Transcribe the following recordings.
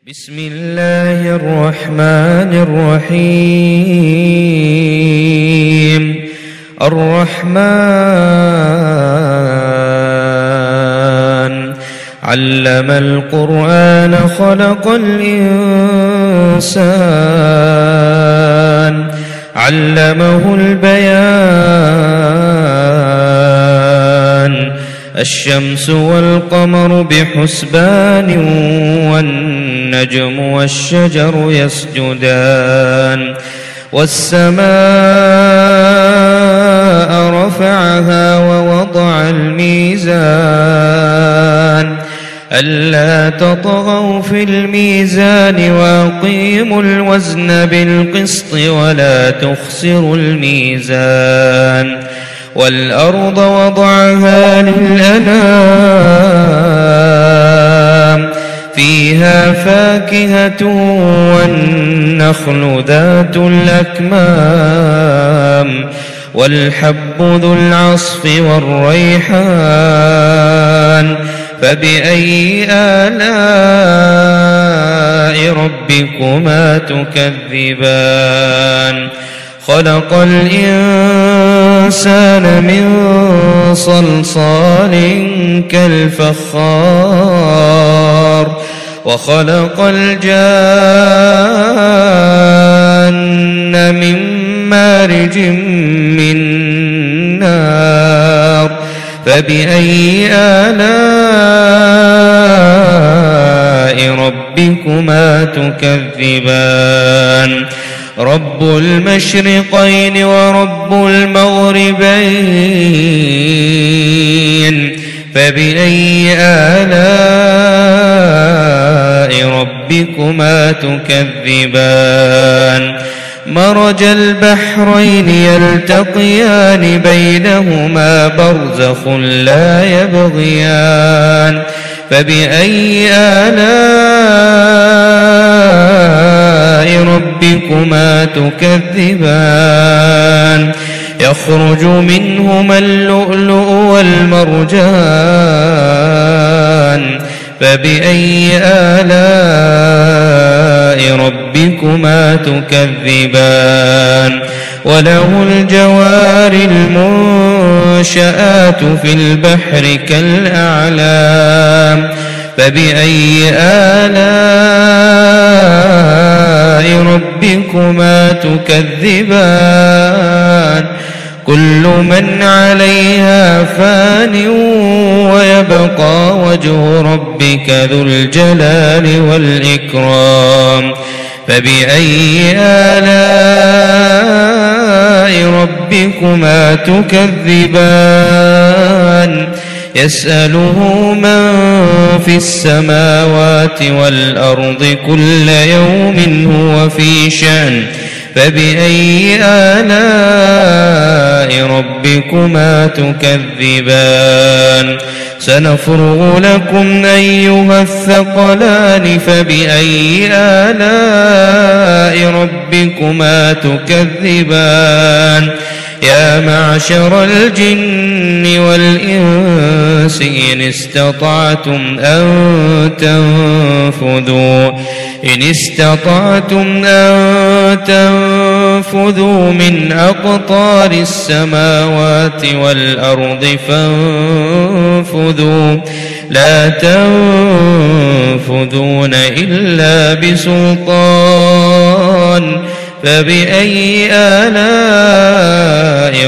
بسم الله الرحمن الرحيم. الرحمن علم القرآن خلق الإنسان علمه البيان. الشمس والقمر بحسبان والنجم والشجر يسجدان. والسماء رفعها ووضع الميزان ألا تطغوا في الميزان وأقيموا الوزن بالقسط ولا تخسروا الميزان. والأرض وضعها للأنام فيها فاكهة والنخل ذات الأكمام والحب ذو العصف والريحان. فبأي آلاء ربكما تكذبان؟ خلق الإنسان من صلصال كالفخار وخلق الجان من مارج من نار. فبأي آلاء ربكما تكذبان؟ رب المشرقين ورب المغربين. فبأي آلاء ربكما تكذبان؟ مرج البحرين يلتقيان بينهما برزخ لا يبغيان. فبأي آلاء ربكما تكذبان؟ يخرج منهما اللؤلؤ والمرجان. فبأي آلاء ربكما تكذبان؟ وله الجوار المنشآت في البحر كالأعلام. فبأي آلاء ربكما تكذبان؟ كل من عليها فان ويبقى وجه ربك ذو الجلال والإكرام. فبأي آلاء ربكما تكذبان؟ يسأله من في السماوات والأرض كل يوم هو في شأن. فبأي آلاء ربكما تكذبان؟ سنفرغ لكم أيها الثقلان. فبأي آلاء ربكما تكذبان؟ يا معشر الجن والإنس إن استطعتم أن تنفذوا من أقطار السماوات والأرض فانفذوا لا تنفذون إلا بسلطان. فبأي آلاء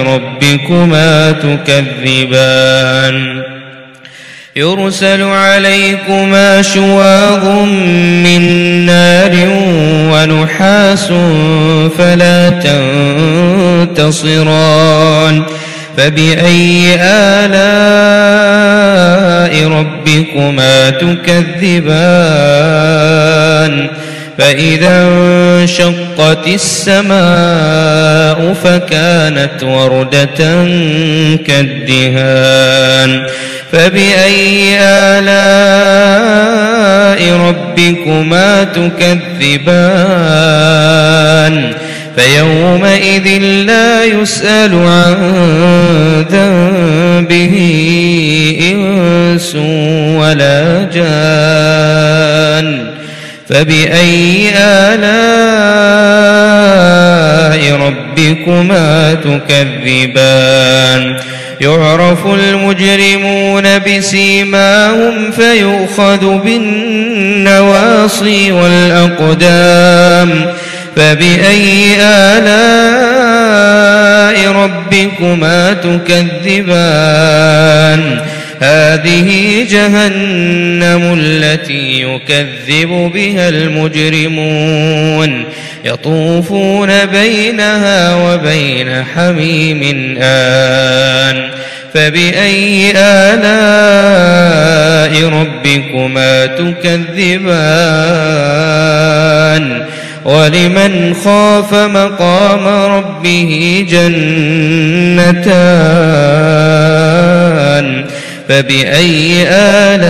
ربكما تكذبان؟ يرسل عليكما شواظ من نار ونحاس فلا تنتصران. فبأي آلاء ربكما تكذبان؟ فإذا انشقت السماء فكانت وردة كالدهان. فبأي آلاء ربكما تكذبان؟ فيومئذ لا يسأل عن ذنبه إنس ولا جان. فبأي آلاء ربكما تكذبان يعرف المجرمون بسيماهم فيؤخذ بالنواصي والأقدام فبأي آلاء ربكما تكذبان هذه جهنم التي يكذب بها المجرمون يطوفون بينها وبين حميم آن فبأي آلاء ربكما تكذبان ولمن خاف مقام ربه جنتان فبأي آلاء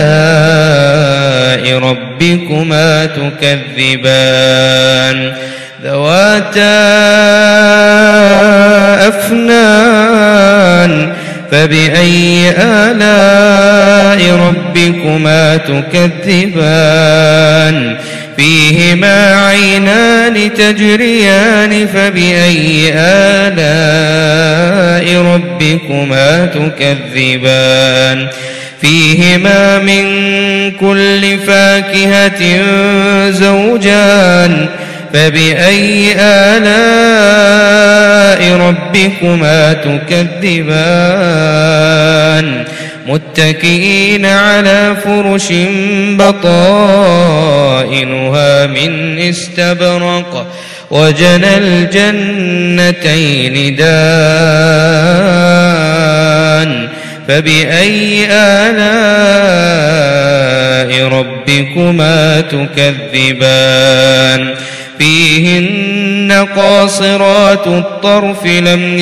ربكما تكذبان ذواتا أفنان فبأي آلاء ربكما تكذبان فيهما عينان تجريان فبأي آلاء ربكما تكذبان فيهما من كل فاكهة زوجان فبأي آلاء ربكما تكذبان متكئين على فرش بطائنها من استبرق وجنى الجنتين دان فبأي آلاء ربكما تكذبان فيهن قاصرات الطرف لم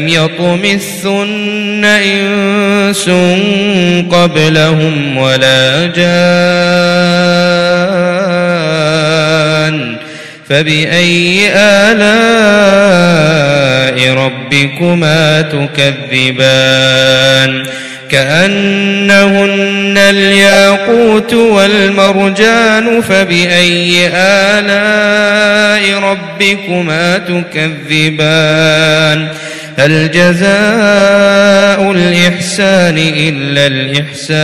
يطمثن إنس قبلهم ولا جان فبأي آلاء ربكما تكذبان كأنهن الياقوت والمرجان فبأي آلاء ربكما تكذبان هل جزاء الإحسان إلا الإحسان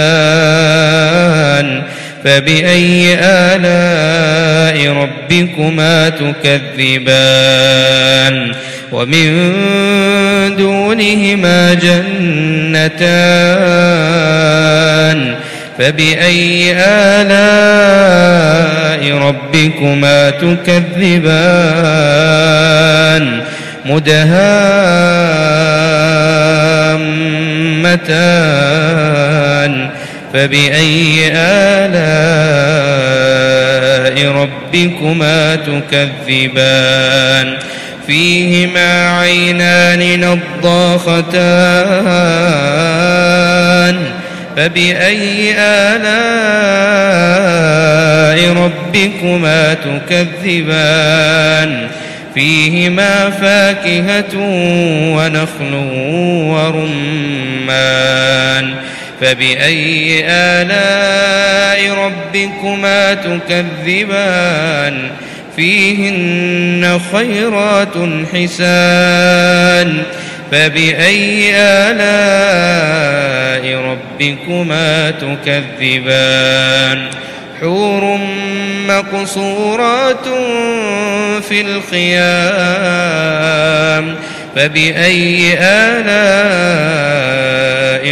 فبأي آلاء ربكما تكذبان ومن دونهما جنتان فبأي آلاء ربكما تكذبان مدهامتان فبأي آلاء ربكما تكذبان فيهما عينان نضاختان فبأي آلاء ربكما تكذبان فيهما فاكهة ونخل ورمان فبأي آلاء ربكما تكذبان فيهن خيرات حسان فبأي آلاء ربكما تكذبان حور مقصورات في الخيام فبأي آلاء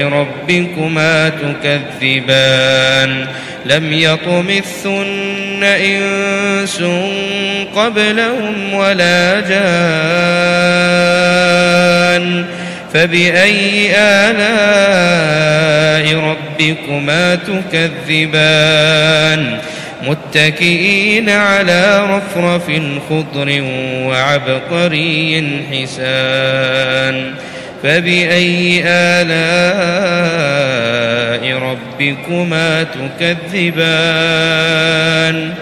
ربكما تكذبان لم يطمثن إنس قبلهم ولا جان فبأي آلاء ربكما تكذبان متكئين على رفرف خضر وعبقري حسان فبأي آلاء ربكما تكذبان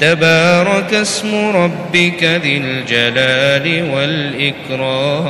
تبارك اسم ربك ذي الجلال والإكرام